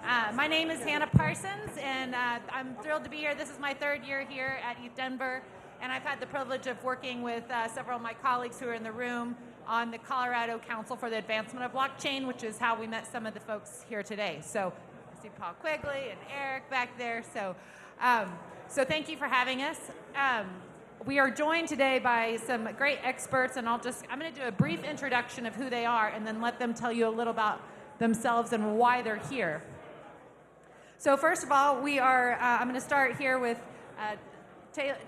My name is Hannah Parsons, and I'm thrilled to be here. This is my third year here at ETHDenver, and I've had the privilege of working with several of my colleagues who are in the room on the Colorado Council for the Advancement of Blockchain, which is how we met some of the folks here today. So I see Paul Quigley and Eric back there. So thank you for having us. We are joined today by some great experts, and I'm going to do a brief introduction of who they are and then let them tell you a little about themselves and why they're here. So first of all, I'm going to start here with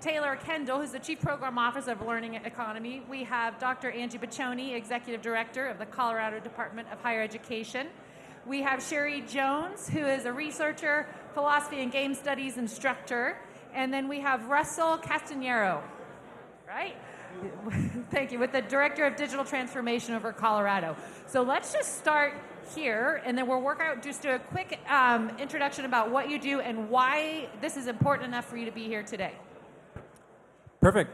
Taylor Kendal, who's the Chief Program Officer of Learning Economy. We have Dr. Angie Paccione, Executive Director of the Colorado Department of Higher Education. We have Sherry Jones, who is a researcher, philosophy and game studies instructor. And then we have Russell Castagnaro, right? Thank you, with the Director of Digital Transformation over Colorado. So let's just start here, and then we'll work out, just do a quick introduction about what you do and why this is important enough for you to be here today. Perfect.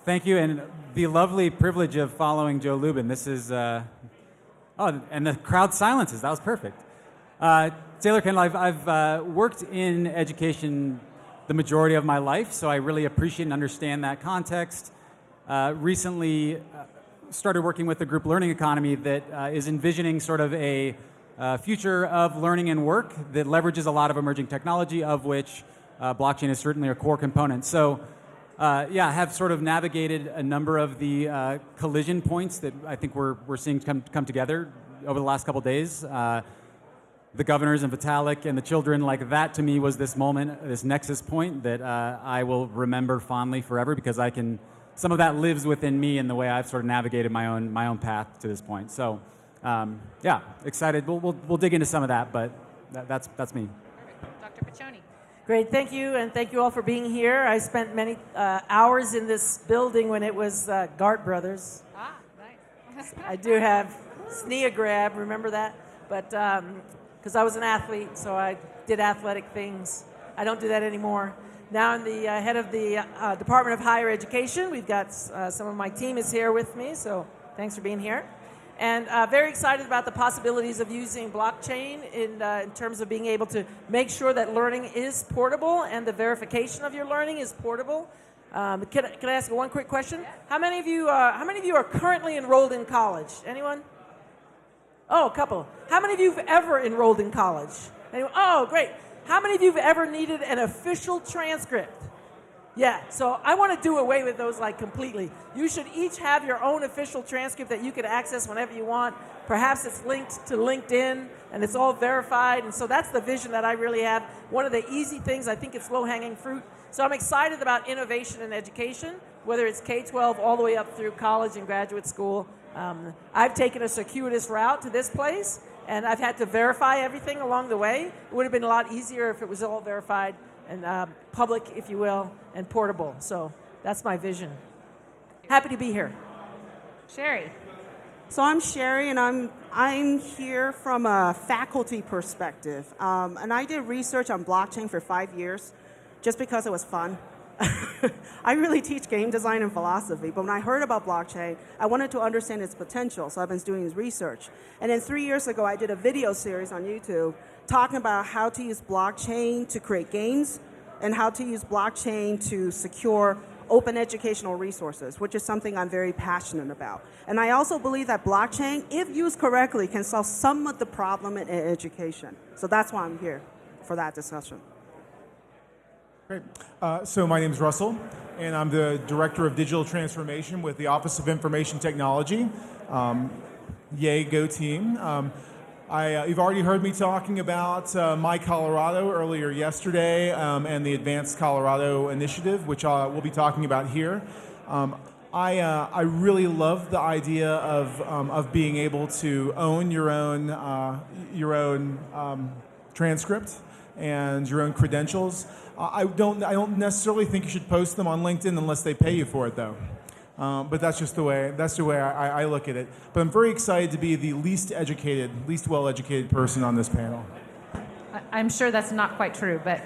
Thank you, and the lovely privilege of following Joe Lubin. This is, and the crowd silences. That was perfect. Taylor Kendal, I've worked in education the majority of my life, so I really appreciate and understand that context. Recently started working with the group Learning Economy that is envisioning sort of a future of learning and work that leverages a lot of emerging technology, of which blockchain is certainly a core component. So I have sort of navigated a number of the collision points that I think we're seeing come together over the last couple of days. The governors and Vitalik and the children, like that to me was this moment, this nexus point that I will remember fondly forever, because some of that lives within me in the way I've sort of navigated my own path to this point. So excited. We'll dig into some of that, but that's me. Dr. Paccione. Great, thank you, and thank you all for being here. I spent many hours in this building when it was Gart Brothers. Ah, nice. I do have SNEA grab, remember that? But because I was an athlete, so I did athletic things. I don't do that anymore. Now I'm the head of the Department of Higher Education. We've got some of my team is here with me, so thanks for being here. And very excited about the possibilities of using blockchain in terms of being able to make sure that learning is portable and the verification of your learning is portable. Can I ask one quick question? How many of you are currently enrolled in college? Anyone? Oh, a couple. How many of you have ever enrolled in college? Anyone? Oh, great. How many of you have ever needed an official transcript? Yeah, so I want to do away with those completely. You should each have your own official transcript that you can access whenever you want. Perhaps it's linked to LinkedIn and it's all verified. And so that's the vision that I really have. One of the easy things, I think it's low-hanging fruit. So I'm excited about innovation in education, whether it's K-12 all the way up through college and graduate school. I've taken a circuitous route to this place, and I've had to verify everything along the way. It would have been a lot easier if it was all verified and public, if you will, and portable. So that's my vision. Happy to be here. Sherry. So I'm Sherry, and I'm here from a faculty perspective. And I did research on blockchain for 5 years just because it was fun. I really teach game design and philosophy, but when I heard about blockchain, I wanted to understand its potential, so I've been doing research. And then 3 years ago, I did a video series on YouTube talking about how to use blockchain to create games and how to use blockchain to secure open educational resources, which is something I'm very passionate about. And I also believe that blockchain, if used correctly, can solve some of the problem in education. So that's why I'm here for that discussion. Great. So my name is Russell, and I'm the Director of Digital Transformation with the Office of Information Technology. Yay, go team. You've already heard me talking about My Colorado earlier yesterday and the Advanced Colorado Initiative, which we'll be talking about here. I really love the idea of being able to own your own transcript and your own credentials. I don't necessarily think you should post them on LinkedIn unless they pay you for it, though. But that's the way I look at it. But I'm very excited to be the least well-educated person on this panel. I'm sure that's not quite true, but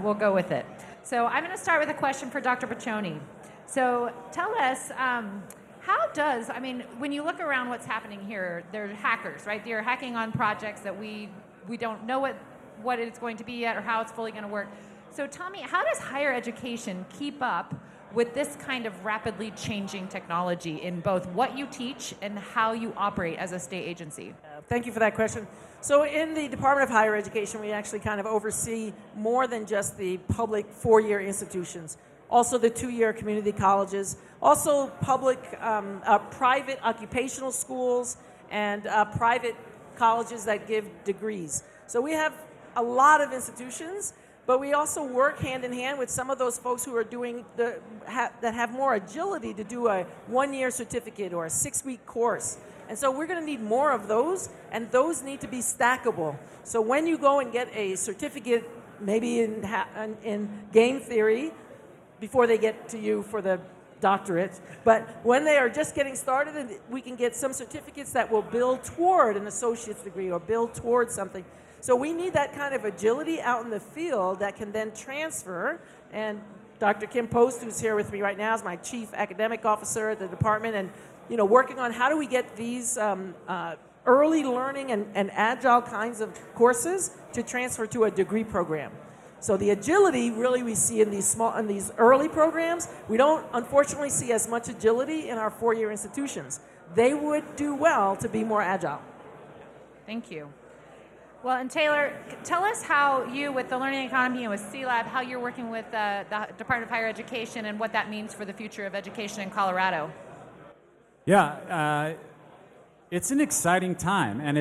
we'll go with it. So I'm going to start with a question for Dr. Paccione. So tell us, How does, I mean, when you look around what's happening here, they're hackers, right? They're hacking on projects that we don't know what it's going to be yet or how it's fully going to work. So tell me, how does higher education keep up with this kind of rapidly changing technology in both what you teach and how you operate as a state agency? Thank you for that question. So in the Department of Higher Education, we actually kind of oversee more than just the public four-year institutions, also the two-year community colleges, also public, private occupational schools, and private colleges that give degrees. So we have a lot of institutions, but we also work hand in hand with some of those folks who are doing that have more agility to do a one-year certificate or a 6-week course. And so we're going to need more of those, and those need to be stackable. So when you go and get a certificate, maybe in game theory, before they get to you for the doctorate, but when they are just getting started, we can get some certificates that will build toward an associate's degree or build towards something. So we need that kind of agility out in the field that can then transfer. And Dr. Kim Post, who's here with me right now, is my chief academic officer at the department, and working on how do we get these early learning and agile kinds of courses to transfer to a degree program. So the agility really we see in these early programs. We don't unfortunately see as much agility in our four-year institutions. They would do well to be more agile. Thank you. Well, and Taylor, tell us how you, with the Learning Economy and with C-Lab, how you're working with the Department of Higher Education and what that means for the future of education in Colorado. Yeah, it's an exciting time, and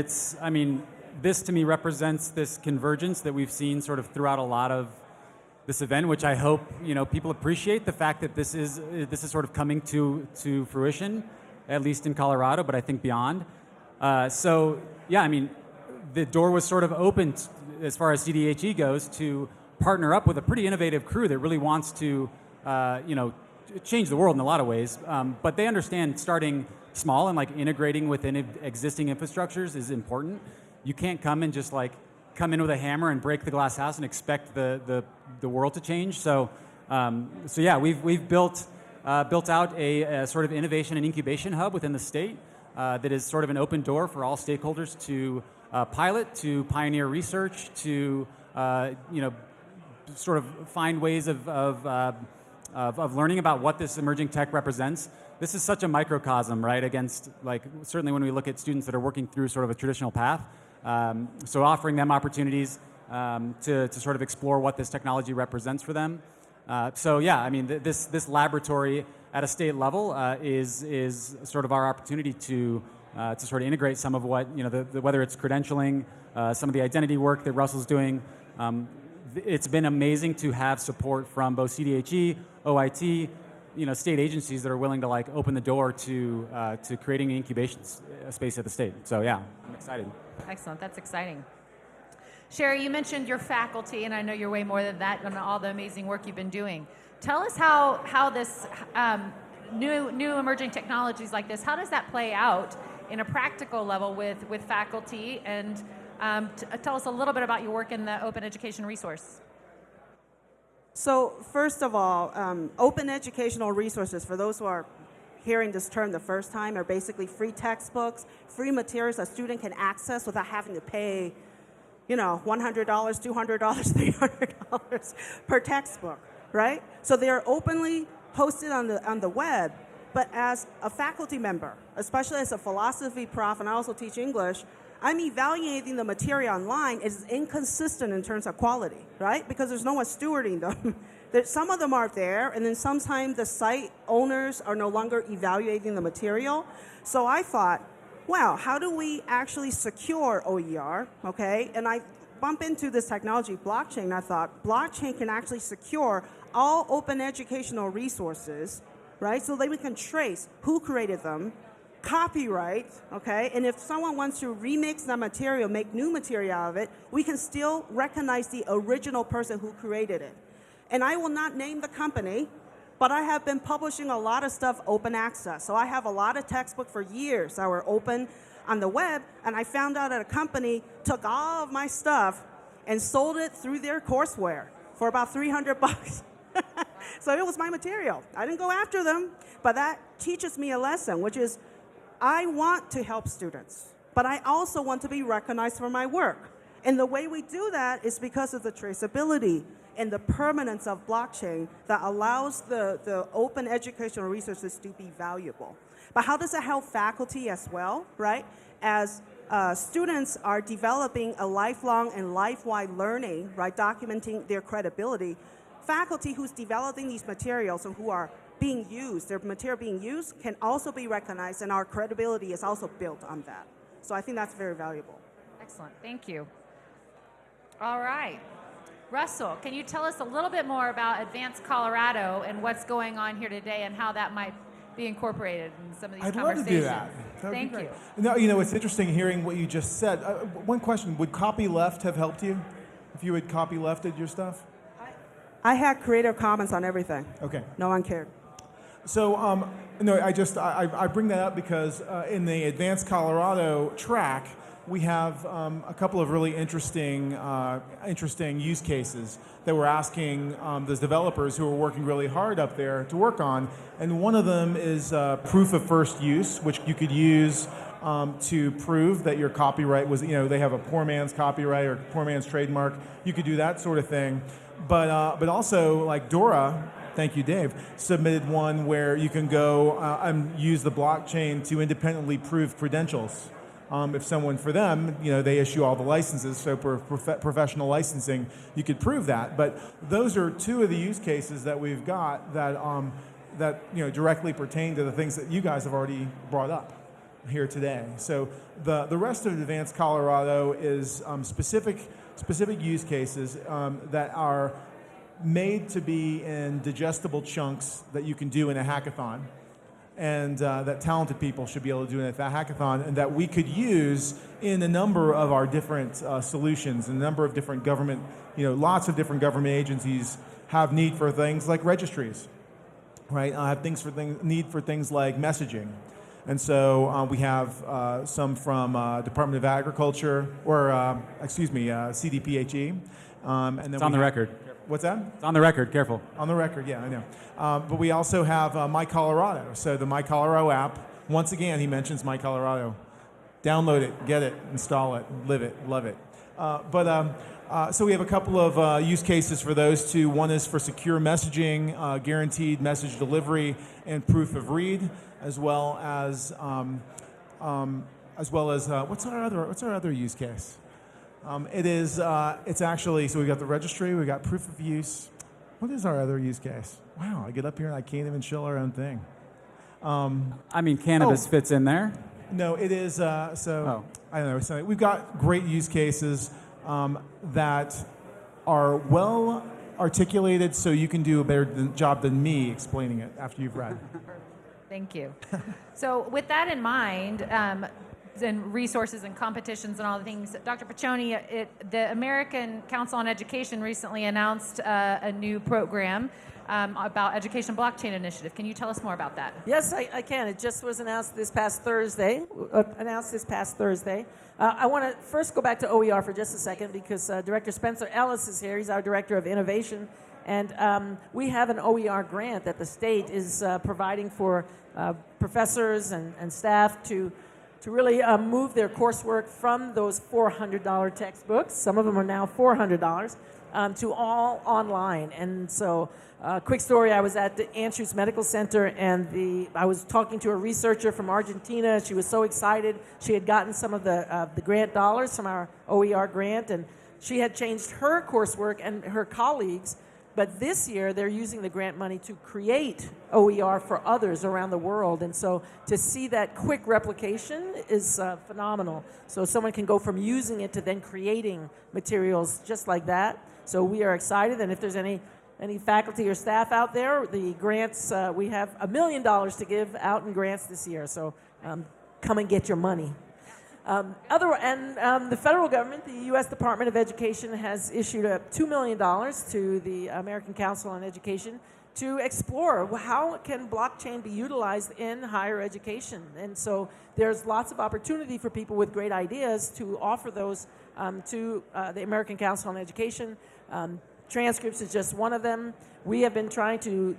this to me represents this convergence that we've seen sort of throughout a lot of this event, which I hope people appreciate the fact that this is sort of coming to fruition, at least in Colorado, but I think beyond. The door was sort of opened as far as CDHE goes to partner up with a pretty innovative crew that really wants to change the world in a lot of ways, but they understand starting small and integrating within existing infrastructures is important. You can't come and just come in with a hammer and break the glass house and expect the world to change. So we've built out a sort of innovation and incubation hub within the state that is sort of an open door for all stakeholders to pilot, to pioneer research, to sort of find ways of learning about what this emerging tech represents. This is such a microcosm, right, against certainly when we look at students that are working through sort of a traditional path. So offering them opportunities to sort of explore what this technology represents for them. This laboratory at a state level is sort of our opportunity to sort of integrate some of what, whether it's credentialing, some of the identity work that Russell's doing. It's been amazing to have support from both CDHE, OIT, state agencies that are willing to open the door to creating an incubation space at the state. So yeah, I'm excited. Excellent, that's exciting. Sherry, you mentioned your faculty, and I know you're way more than that on all the amazing work you've been doing. Tell us how this new emerging technologies like this, how does that play out in a practical level with faculty, and tell us a little bit about your work in the Open Education Resource. So first of all, open educational resources, for those who are hearing this term the first time, are basically free textbooks, free materials a student can access without having to pay, $100, $200, $300 per textbook, right? So they're openly hosted on the web. But as a faculty member, especially as a philosophy prof, and I also teach English, I'm evaluating the material online is inconsistent in terms of quality, right? Because there's no one stewarding them. Some of them are there, and then sometimes the site owners are no longer evaluating the material. So I thought, wow, how do we actually secure OER, okay? And I bump into this technology, blockchain, and I thought, blockchain can actually secure all open educational resources, right? So that we can trace who created them, copyright, okay? And if someone wants to remix that material, make new material out of it, we can still recognize the original person who created it. And I will not name the company, but I have been publishing a lot of stuff open access. So I have a lot of textbooks for years that were open on the web, and I found out that a company took all of my stuff and sold it through their courseware for about $300. So it was my material. I didn't go after them, but that teaches me a lesson, which is I want to help students, but I also want to be recognized for my work. And the way we do that is because of the traceability and the permanence of blockchain that allows the open educational resources to be valuable. But how does that help faculty as well, right? As students are developing a lifelong and life-wide learning, right, documenting their credibility, faculty who's developing these materials and who are being used, their material being used, can also be recognized, and our credibility is also built on that. So I think that's very valuable. Excellent. Thank you. All right. Russell, can you tell us a little bit more about Advanced Colorado and what's going on here today and how that might be incorporated in some of these I'd conversations? love to do that. Thank you. No, you know, it's interesting hearing what you just said. One question, would copyleft have helped you if you had copylefted your stuff? I had Creative Commons on everything. Okay. No one cared. So, no, I bring that up because in the Advanced Colorado track, we have a couple of really interesting use cases that we're asking the developers who are working really hard up there to work on. And one of them is proof of first use, which you could use to prove that your copyright was, they have a poor man's copyright or poor man's trademark. You could do that sort of thing. But also, like Dora, thank you, Dave, submitted one where you can go and use the blockchain to independently prove credentials. If someone, for them, they issue all the licenses, so for professional licensing, you could prove that. But those are two of the use cases that we've got that directly pertain to the things that you guys have already brought up here today. So the rest of Advanced Colorado is specific use cases that are made to be in digestible chunks that you can do in a hackathon. And that talented people should be able to do it at that hackathon, and that we could use in a number of our different solutions, and a number of different government, lots of different government agencies have need for things like registries, right? Have need for things like messaging. And so we have some from Department of Agriculture, or CDPHE. And then It's on the record. What's that? It's on the record, careful. On the record, yeah, I know. But we also have My Colorado. So the My Colorado app, once again, he mentions My Colorado. Download it, get it, install it, live it, love it. So we have a couple of use cases for those two. One is for secure messaging, guaranteed message delivery, and proof of read, as well as what's our other use case? It's actually, so we got the registry, we got proof of use. What is our other use case? Wow, I get up here and I can't even show our own thing. Cannabis fits in there. No, it is, I don't know. So we've got great use cases that are well articulated, so you can do a better job than me explaining it after you've read. Thank you. So with that in mind, and resources and competitions and all the things, Dr. Paccione, the American Council on Education recently announced a new program about Education Blockchain Initiative. Can you tell us more about that? Yes, I can. It just was announced this past Thursday. I want to first go back to OER for just a second because Director Spencer Ellis is here. He's our Director of Innovation. And we have an OER grant that the state is providing for professors and staff to really move their coursework from those $400 textbooks, some of them are now $400, to all online. And so, quick story, I was at the Anschutz Medical Center, and I was talking to a researcher from Argentina. She was so excited. She had gotten some of the grant dollars from our OER grant, and she had changed her coursework and her colleagues. But this year, they're using the grant money to create OER for others around the world. And so to see that quick replication is phenomenal. So someone can go from using it to then creating materials just like that. So we are excited. And if there's any faculty or staff out there, the grants, we have $1 million to give out in grants this year. So come and get your money. The federal government, the U.S. Department of Education, has issued $2 million to the American Council on Education to explore how can blockchain be utilized in higher education. And so there's lots of opportunity for people with great ideas to offer those to the American Council on Education. transcripts is just one of them. We have been trying to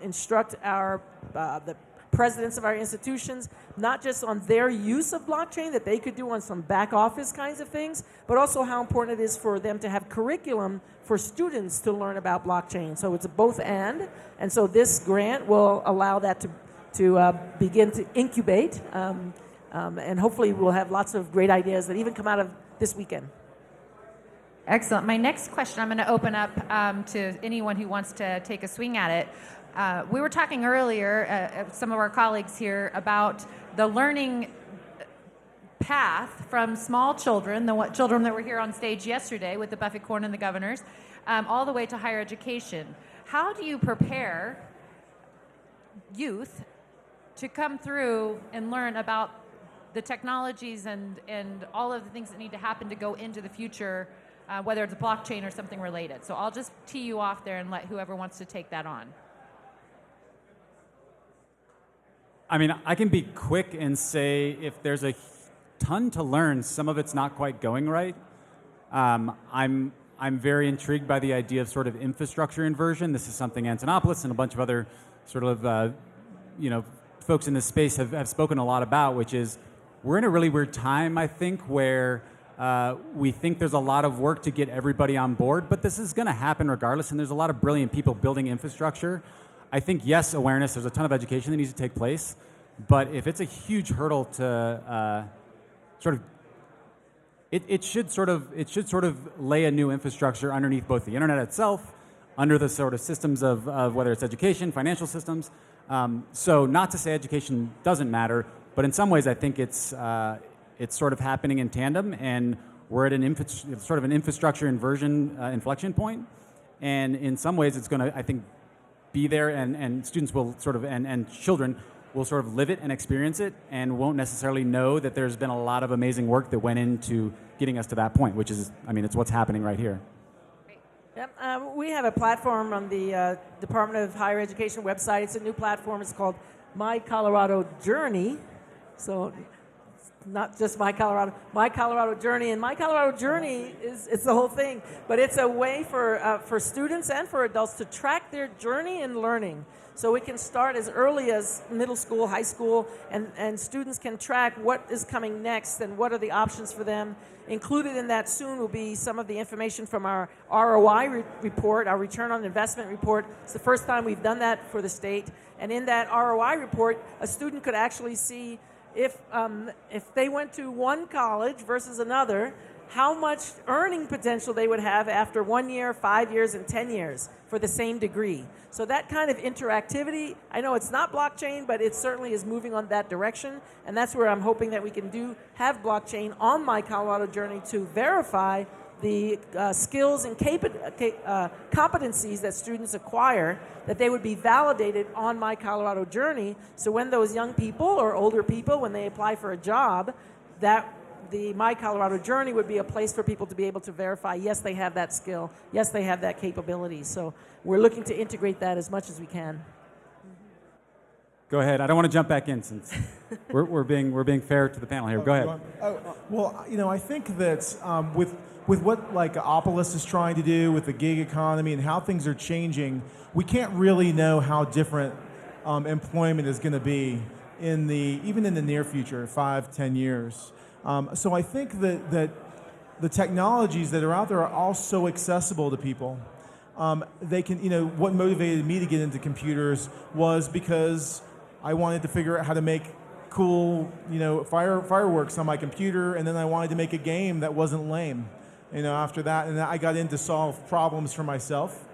instruct our the presidents of our institutions, not just on their use of blockchain that they could do on some back office kinds of things, but also how important it is for them to have curriculum for students to learn about blockchain. So it's a both and so this grant will allow that to begin to incubate, and hopefully we'll have lots of great ideas that even come out of this weekend. Excellent. My next question I'm going to open up to anyone who wants to take a swing at it. We were talking earlier, some of our colleagues here, about the learning path from small children, the children that were here on stage yesterday with the buffet corn and the governors, all the way to higher education. How do you prepare youth to come through and learn about the technologies and all of the things that need to happen to go into the future, whether it's blockchain or something related? So I'll just tee you off there and let whoever wants to take that on. I mean, I can be quick and say if there's a ton to learn, some of it's not quite going right. I'm very intrigued by the idea of sort of infrastructure inversion. This is something Antonopoulos and a bunch of other sort of folks in this space have spoken a lot about, which is we're in a really weird time, I think, where we think there's a lot of work to get everybody on board, but this is going to happen regardless, and there's a lot of brilliant people building infrastructure. I think, yes, awareness, there's a ton of education that needs to take place, but if it's a huge hurdle to it should sort of lay a new infrastructure underneath both the internet itself, under the sort of systems of whether it's education, financial systems. So not to say education doesn't matter, but in some ways I think it's sort of happening in tandem, and we're at an infrastructure inversion inflection point, and in some ways it's going to, I think, be there, and students will sort of, and children will sort of live it and experience it, and won't necessarily know that there's been a lot of amazing work that went into getting us to that point, which is, I mean, it's what's happening right here. Yep. We have a platform on the Department of Higher Education website. It's a new platform. It's called My Colorado Journey. So not just My Colorado Journey. And My Colorado Journey it's the whole thing. But it's a way for students and for adults to track their journey in learning. So we can start as early as middle school, high school, and students can track what is coming next and what are the options for them. Included in that soon will be some of the information from our ROI report, our return on investment report. It's the first time we've done that for the state. And in that ROI report, a student could actually see if they went to one college versus another, how much earning potential they would have after 1 year, 5 years, and 10 years for the same degree. So that kind of interactivity, I know it's not blockchain, but it certainly is moving on that direction, and that's where I'm hoping that we can have blockchain on My Colorado Journey to verify the skills and competencies that students acquire, that they would be validated on My Colorado Journey, so when those young people or older people, when they apply for a job, that the My Colorado Journey would be a place for people to be able to verify, yes, they have that skill, yes, they have that capability. So we're looking to integrate that as much as we can. Go ahead. I don't want to jump back in since we're being fair to the panel here. Go ahead. Well, I think that with what like Opolis is trying to do with the gig economy and how things are changing, we can't really know how different employment is going to be even in the near future, 5-10 years. So I think that the technologies that are out there are all so accessible to people. They can, what motivated me to get into computers was because I wanted to figure out how to make cool, fireworks on my computer, and then I wanted to make a game that wasn't lame, after that, and I got in to solve problems for myself.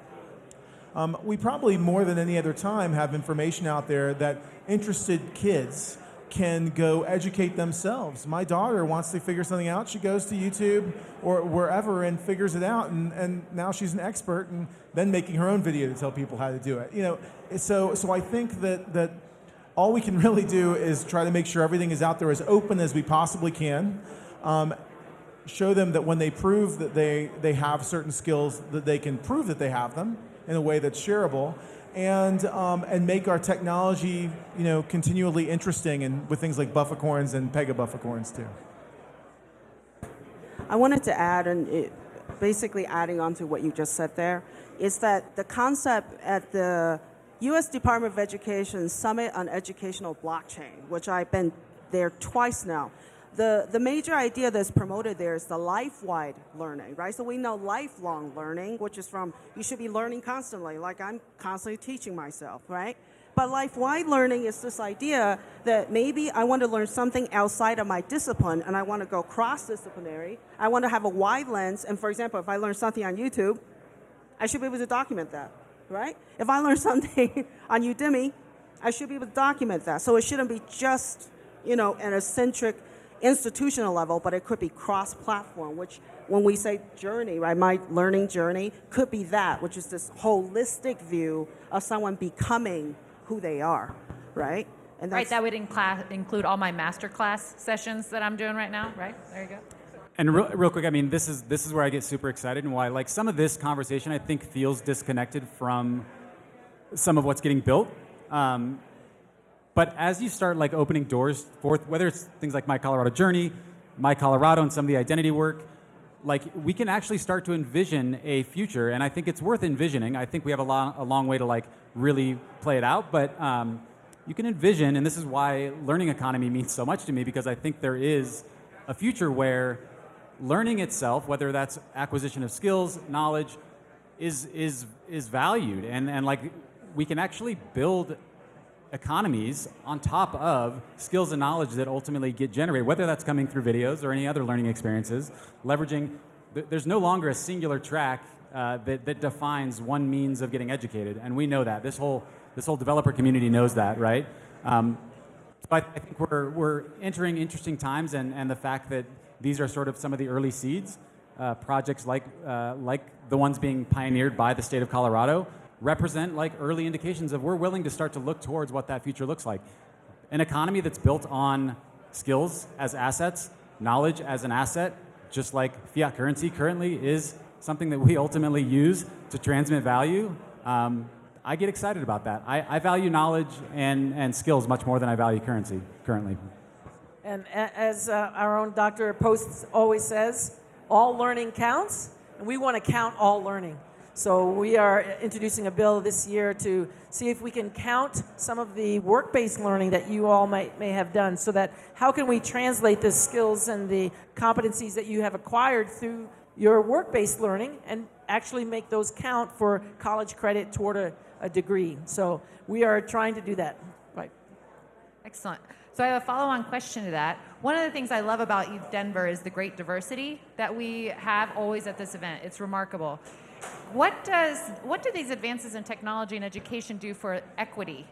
We probably more than any other time have information out there that interested kids can go educate themselves. My daughter wants to figure something out. She goes to YouTube or wherever and figures it out, and now she's an expert, and then making her own video to tell people how to do it. So I think that all we can really do is try to make sure everything is out there as open as we possibly can. Show them that when they prove that they have certain skills, that they can prove that they have them in a way that's shareable. And make our technology, continually interesting, and with things like buffercorns and pega buffercorns too. I wanted to add, and basically adding on to what you just said there, is that the concept at the U.S. Department of Education Summit on Educational Blockchain, which I've been there twice now, the major idea that's promoted there is the life-wide learning, right? So we know lifelong learning, which is from you should be learning constantly, like I'm constantly teaching myself, right? But life-wide learning is this idea that maybe I want to learn something outside of my discipline and I want to go cross-disciplinary. I want to have a wide lens. And for example, if I learn something on YouTube, I should be able to document that, right? If I learn something on Udemy, I should be able to document that. So it shouldn't be just, an eccentric institutional level, but it could be cross-platform, which when we say journey, right, my learning journey could be that, which is this holistic view of someone becoming who they are, right? And Right, that would include all my masterclass sessions that I'm doing right now, right? There you go. And real quick, I mean, this is where I get super excited and why, like, some of this conversation I think feels disconnected from some of what's getting built. But as you start like opening doors forth, whether it's things like My Colorado Journey, My Colorado, and some of the identity work, like we can actually start to envision a future, and I think it's worth envisioning. I think we have a long way to like really play it out, but you can envision, and this is why learning economy means so much to me, because I think there is a future where learning itself, whether that's acquisition of skills, knowledge, is valued, and like we can actually build economies on top of skills and knowledge that ultimately get generated, whether that's coming through videos or any other learning experiences, leveraging, there's no longer a singular track that defines one means of getting educated, and we know that. This whole developer community knows that, right? So I think we're entering interesting times, and the fact that these are sort of some of the early seeds, projects like the ones being pioneered by the state of Colorado, represent like early indications of we're willing to start to look towards what that future looks like. An economy that's built on skills as assets, knowledge as an asset, just like fiat currency currently is something that we ultimately use to transmit value. I get excited about that. I value knowledge and skills much more than I value currency currently. And as our own Dr. Post always says, all learning counts, and we want to count all learning. So we are introducing a bill this year to see if we can count some of the work-based learning that you all may have done, so that how can we translate the skills and the competencies that you have acquired through your work-based learning and actually make those count for college credit toward a degree. So we are trying to do that. Right. Excellent. So I have a follow-on question to that. One of the things I love about ETHDenver is the great diversity that we have always at this event. It's remarkable. What do these advances in technology and education do for equity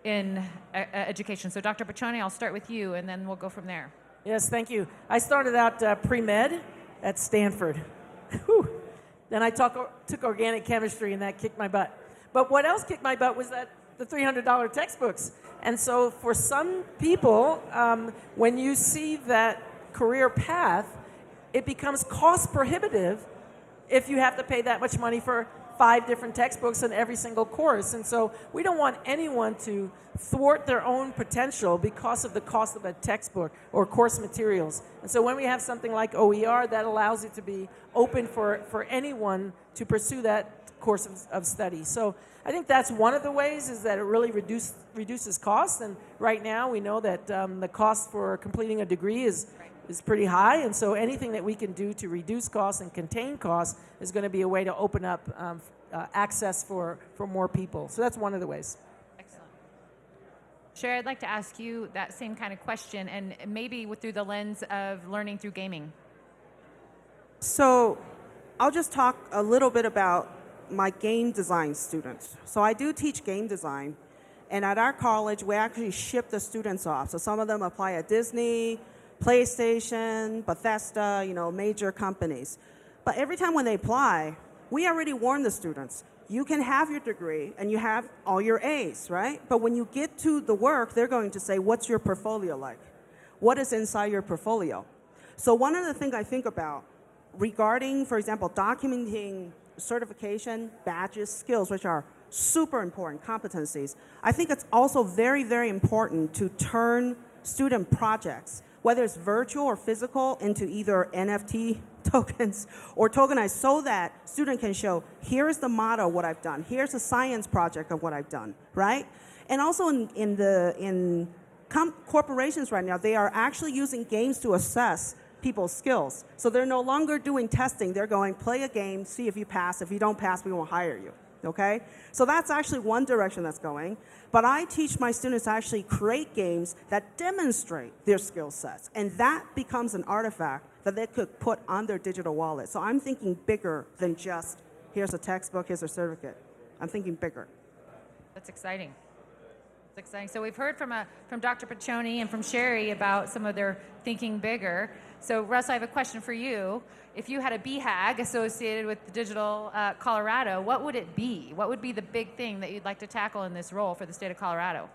in education? So Dr. Paccione, I'll start with you, and then we'll go from there. Yes, thank you. I started out pre-med at Stanford. Then I took organic chemistry, and that kicked my butt. But what else kicked my butt was the $300 textbooks. And so for some people, when you see that career path, it becomes cost prohibitive if you have to pay that much money for 5 different textbooks in every single course. And so we don't want anyone to thwart their own potential because of the cost of a textbook or course materials. And so when we have something like OER, that allows it to be open for anyone to pursue that course of study. So I think that's one of the ways, is that it really reduces costs. And right now we know that the cost for completing a degree is pretty high, and so anything that we can do to reduce costs and contain costs is going to be a way to open up access for more people. So that's one of the ways. Excellent. Sherry, I'd like to ask you that same kind of question, and maybe through the lens of learning through gaming. So I'll just talk a little bit about my game design students. So I do teach game design, and at our college, we actually ship the students off. So some of them apply at Disney, PlayStation, Bethesda, major companies. But every time when they apply, we already warn the students, you can have your degree and you have all your A's, right? But when you get to the work, they're going to say, what's your portfolio like? What is inside your portfolio? So one of the things I think about regarding, for example, documenting certification, badges, skills, which are super important competencies, I think it's also very, very important to turn student projects, whether it's virtual or physical, into either NFT tokens or tokenized so that student can show, here's the model of what I've done. Here's a science project of what I've done, right? And also in corporations right now, they are actually using games to assess people's skills. So they're no longer doing testing. They're going, play a game, see if you pass. If you don't pass, we won't hire you. Okay? So that's actually one direction that's going. But I teach my students to actually create games that demonstrate their skill sets. And that becomes an artifact that they could put on their digital wallet. So I'm thinking bigger than just, here's a textbook, here's a certificate. I'm thinking bigger. That's exciting. That's exciting. So we've heard from Dr. Paccione and from Sherry about some of their thinking bigger. So Russ, I have a question for you. If you had a BHAG associated with the Digital Colorado, what would it be? What would be the big thing that you'd like to tackle in this role for the state of Colorado?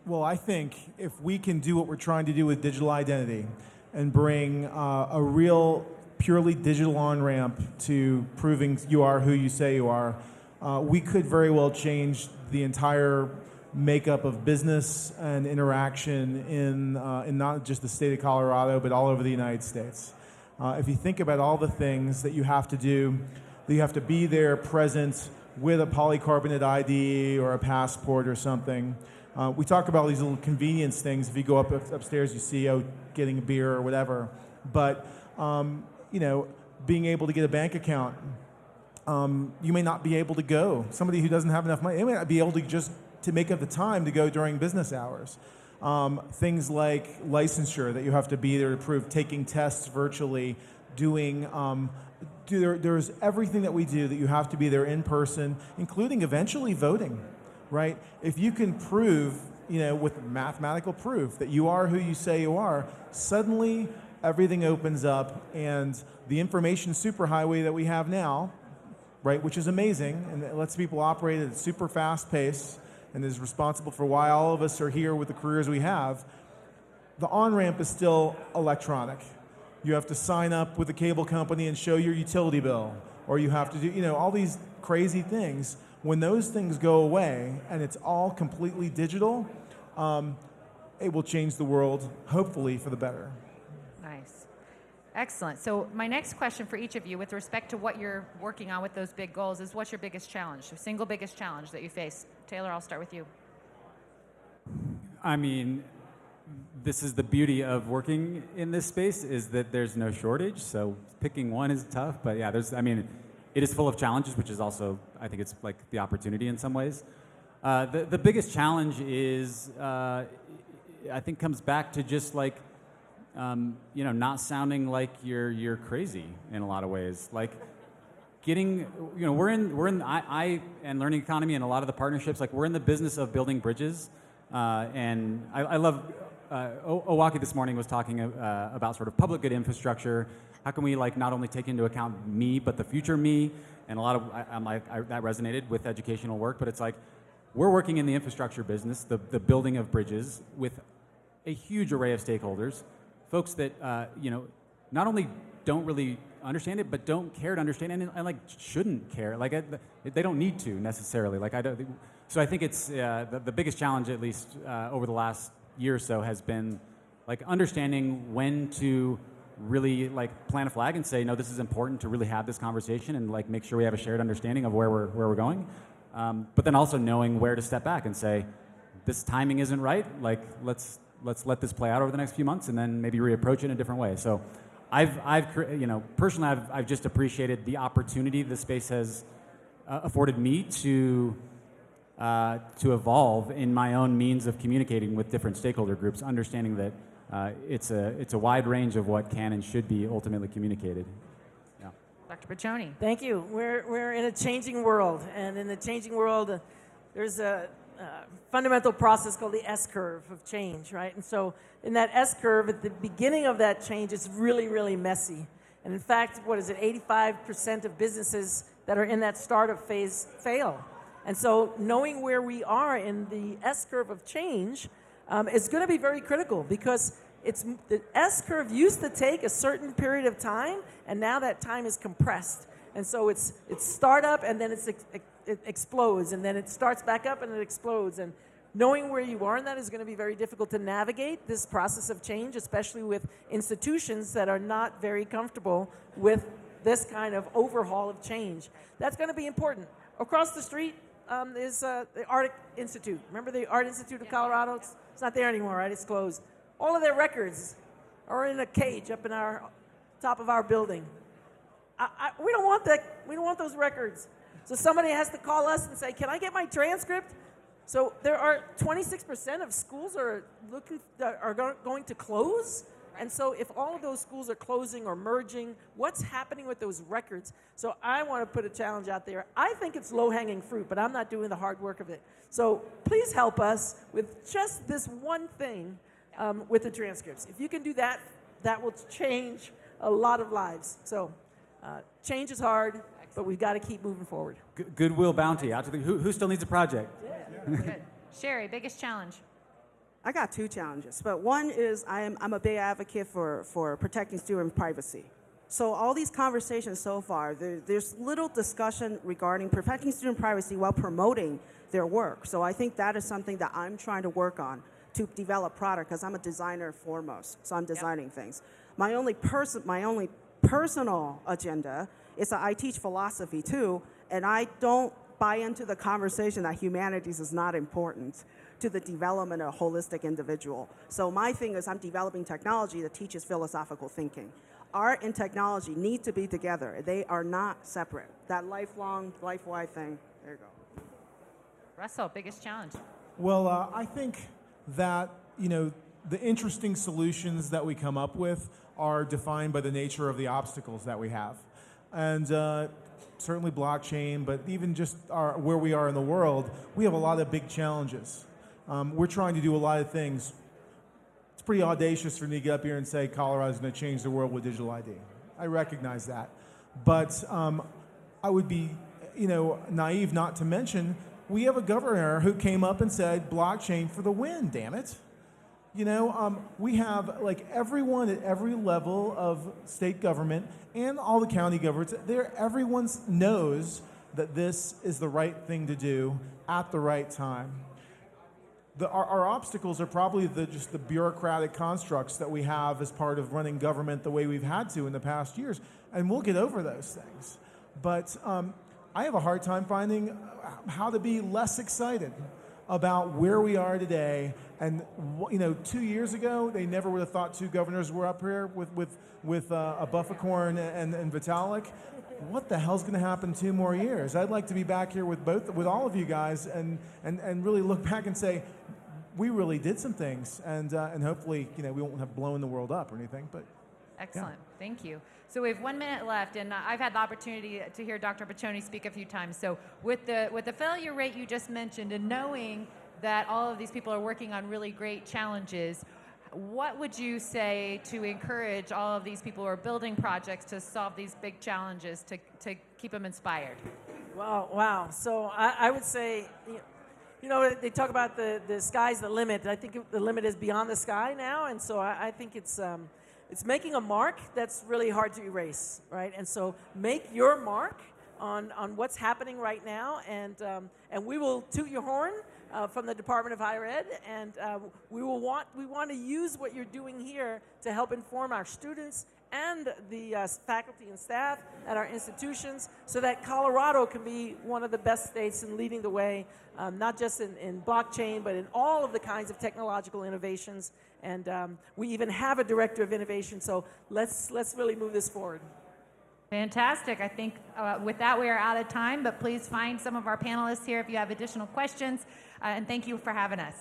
Well, I think if we can do what we're trying to do with digital identity and bring a real purely digital on-ramp to proving you are who you say you are, we could very well change the entire makeup of business and interaction in not just the state of Colorado, but all over the United States. If you think about all the things that you have to do, that you have to be there present with a polycarbonate ID or a passport or something. We talk about these little convenience things. If you go upstairs, you see, getting a beer or whatever. But, being able to get a bank account, you may not be able to go. Somebody who doesn't have enough money, they may not be able to just to make up the time to go during business hours. Things like licensure that you have to be there to prove, taking tests virtually, doing, there's everything that we do that you have to be there in person, including eventually voting, right? If you can prove, with mathematical proof that you are who you say you are, suddenly everything opens up and the information superhighway that we have now, right, which is amazing and it lets people operate at a super fast pace, and is responsible for why all of us are here with the careers we have, the on-ramp is still electronic. You have to sign up with a cable company and show your utility bill, or you have to do, all these crazy things. When those things go away and it's all completely digital, it will change the world, hopefully, for the better. Nice. Excellent. So my next question for each of you with respect to what you're working on with those big goals is, what's your biggest challenge, the single biggest challenge that you face? Taylor, I'll start with you. I mean, this is the beauty of working in this space, is that there's no shortage. So picking one is tough, but yeah, it is full of challenges, which is also, I think it's like the opportunity in some ways. The biggest challenge is, I think, comes back to just like, not sounding like you're crazy in a lot of ways. Like getting, I and learning economy and a lot of the partnerships, like we're in the business of building bridges. And I love, Owaki this morning was talking about sort of public good infrastructure. How can we like not only take into account me, but the future me? And a lot of, that resonated with educational work, but it's like, we're working in the infrastructure business, the building of bridges with a huge array of stakeholders. Folks that, not only don't really understand it, but don't care to understand it and like shouldn't care. Like they don't need to necessarily. So I think it's the biggest challenge, at least over the last year or so, has been like understanding when to really like plant a flag and say, no, this is important to really have this conversation and like make sure we have a shared understanding of where we're going. But then also knowing where to step back and say, this timing isn't right. Like let's let this play out over the next few months and then maybe reapproach it in a different way. So personally, I've just appreciated the opportunity the space has afforded me to evolve in my own means of communicating with different stakeholder groups, understanding that it's a wide range of what can and should be ultimately communicated. Yeah. Dr. Paccione. Thank you. We're in a changing world, and in the changing world, there's a fundamental process called the S-curve of change, right? And so in that S-curve, at the beginning of that change, it's really, really messy. And in fact, 85% of businesses that are in that startup phase fail. And so knowing where we are in the S-curve of change is going to be very critical, because the S-curve used to take a certain period of time, and now that time is compressed. And so it's startup, and then it explodes, and then it starts back up and it explodes. And knowing where you are in that is going to be very difficult to navigate this process of change, especially with institutions that are not very comfortable with this kind of overhaul of change. That's going to be important. Across the street is the Art Institute. Remember the Art Institute of Colorado? It's not there anymore, right? It's closed. All of their records are in a cage up in our top of our building. We don't want that. We don't want those records. So somebody has to call us and say, "Can I get my transcript?" So there are 26% of schools are going to close. And so if all of those schools are closing or merging, what's happening with those records? So I want to put a challenge out there. I think it's low-hanging fruit, but I'm not doing the hard work of it. So please help us with just this one thing with the transcripts. If you can do that, that will change a lot of lives. So change is hard, but we've got to keep moving forward. Goodwill bounty out to the who still needs a project? Good. Sherry, biggest challenge? I got two challenges, but one is I'm a big advocate for protecting student privacy. So all these conversations so far, there's little discussion regarding protecting student privacy while promoting their work. So I think that is something that I'm trying to work on to develop product, because I'm a designer foremost, so I'm designing things. My only personal agenda is that I teach philosophy too, and I don't buy into the conversation that humanities is not important to the development of a holistic individual. So my thing is I'm developing technology that teaches philosophical thinking. Art and technology need to be together. They are not separate. That lifelong, life-wide thing, there you go. Russell, biggest challenge? Well, I think that, the interesting solutions that we come up with are defined by the nature of the obstacles that we have. And certainly blockchain, but even just where we are in the world, we have a lot of big challenges. We're trying to do a lot of things. It's pretty audacious for me to get up here and say Colorado's going to change the world with digital ID. I recognize that. But I would be, naive not to mention we have a governor who came up and said blockchain for the win, damn it. We have everyone at every level of state government and all the county governments, everyone knows that this is the right thing to do at the right time. Our obstacles are probably just the bureaucratic constructs that we have as part of running government the way we've had to in the past years, and we'll get over those things. But I have a hard time finding how to be less excited about where we are today. And 2 years ago, they never would have thought two governors were up here with a Buffacorn and Vitalik. What the hell's going to happen 2 more years? I'd like to be back here with all of you guys and really look back and say, we really did some things, and hopefully we won't have blown the world up or anything. But excellent, thank you. So we have 1 minute left, and I've had the opportunity to hear Dr. Paccione speak a few times. So with the failure rate you just mentioned, and knowing that all of these people are working on really great challenges, what would you say to encourage all of these people who are building projects to solve these big challenges to keep them inspired? Wow. So I would say, they talk about the sky's the limit. I think the limit is beyond the sky now, and so I think it's making a mark that's really hard to erase, right? And so make your mark on what's happening right now, and we will toot your horn from the Department of Higher Ed, and we want to use what you're doing here to help inform our students and the faculty and staff at our institutions, so that Colorado can be one of the best states in leading the way, not just in blockchain, but in all of the kinds of technological innovations. And we even have a director of innovation, so let's really move this forward. Fantastic. I think with that we are out of time, but please find some of our panelists here if you have additional questions, and thank you for having us.